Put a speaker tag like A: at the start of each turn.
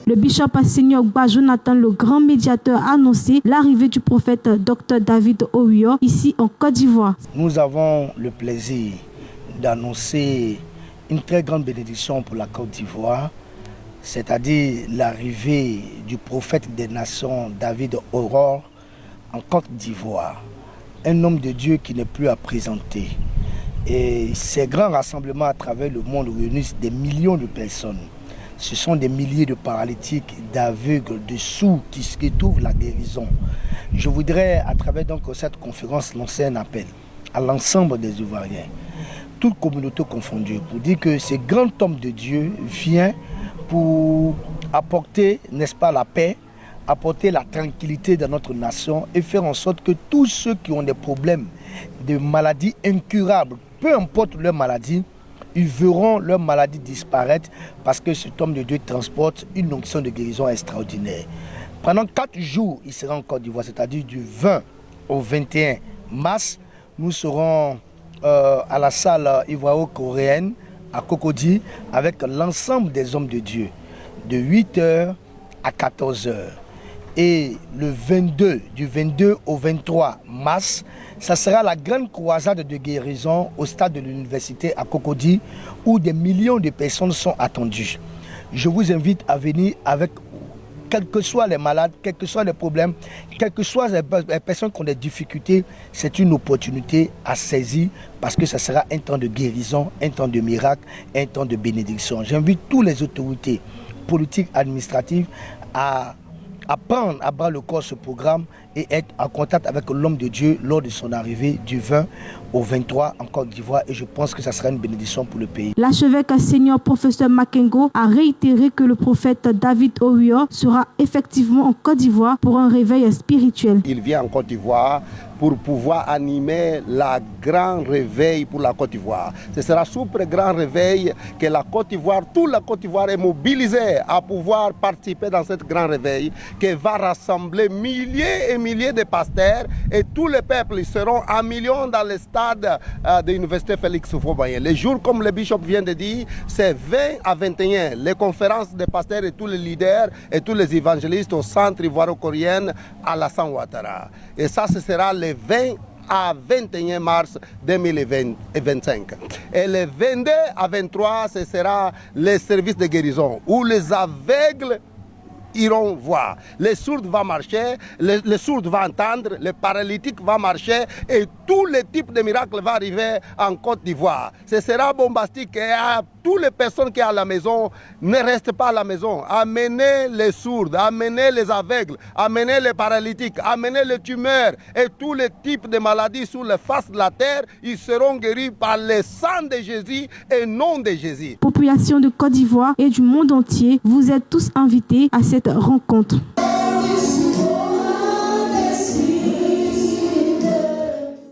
A: Le bishop Seigneur Ogba Jonathan, le grand médiateur, a annoncé l'arrivée du prophète Dr David Owiyo ici en Côte d'Ivoire.
B: Nous avons le plaisir d'annoncer une très grande bénédiction pour la Côte d'Ivoire, c'est-à-dire l'arrivée du prophète des nations David Owiyo en Côte d'Ivoire. Un homme de Dieu qui n'est plus à présenter. Et ces grands rassemblements à travers le monde réunissent des millions de personnes. Ce sont des milliers de paralytiques, d'aveugles, de sourds qui trouvent la guérison. Je voudrais, à travers donc cette conférence, lancer un appel à l'ensemble des Ivoiriens, toute communauté confondue, pour dire que ce grand homme de Dieu vient pour apporter, n'est-ce pas, la paix, apporter la tranquillité dans notre nation et faire en sorte que tous ceux qui ont des problèmes de maladies incurables, peu importe leur maladie, ils verront leur maladie disparaître parce que cet homme de Dieu transporte une onction de guérison extraordinaire. Pendant 4 jours, il sera en Côte d'Ivoire, c'est-à-dire du 20 au 21 mars. Nous serons à la salle ivoiro-coréenne à Cocody avec l'ensemble des hommes de Dieu de 8h à 14h. Et du 22 au 23 mars, ça sera la grande croisade de guérison au stade de l'université à Cocody où des millions de personnes sont attendues. Je vous invite à venir avec, quels que soient les malades, quels que soient les problèmes, quelles que soient les personnes qui ont des difficultés, c'est une opportunité à saisir parce que ça sera un temps de guérison, un temps de miracle, un temps de bénédiction. J'invite toutes les autorités politiques, administratives à prendre à bras le corps ce programme et être en contact avec l'homme de Dieu lors de son arrivée du 20 au 23 en Côte d'Ivoire et je pense que ça sera une bénédiction pour le pays.
A: L'archevêque Seigneur professeur Makengo a réitéré que le prophète David Owiyo sera effectivement en Côte d'Ivoire pour un réveil spirituel.
C: Il vient en Côte d'Ivoire pour pouvoir animer la grand réveil pour la Côte d'Ivoire. Ce sera sous le grand réveil que la Côte d'Ivoire, toute la Côte d'Ivoire est mobilisée à pouvoir participer dans ce grand réveil qui va rassembler milliers et milliers de pasteurs et tous les peuples ils seront à millions dans le stade de l'université Félix Houphouët-Boigny. Les jours, comme le bishop vient de dire, c'est 20 à 21. Les conférences des pasteurs et tous les leaders et tous les évangélistes au centre ivoiro-coréen à Alassane Ouattara. Et ça, ce sera le 20 à 21 mars 2025. Et le 22 à 23, ce sera les services de guérison où les aveugles iront voir. Les sourds vont marcher, les sourds vont entendre, les paralytiques vont marcher et tous les types de miracles vont arriver en Côte d'Ivoire. Ce sera bombastique et à toutes les personnes qui sont à la maison, ne restent pas à la maison. Amenez les sourds, amenez les aveugles, amenez les paralytiques, amenez les tumeurs et tous les types de maladies sur la face de la terre, ils seront guéris par le sang de Jésus et non de Jésus.
A: Population de Côte d'Ivoire et du monde entier, vous êtes tous invités à cette rencontre.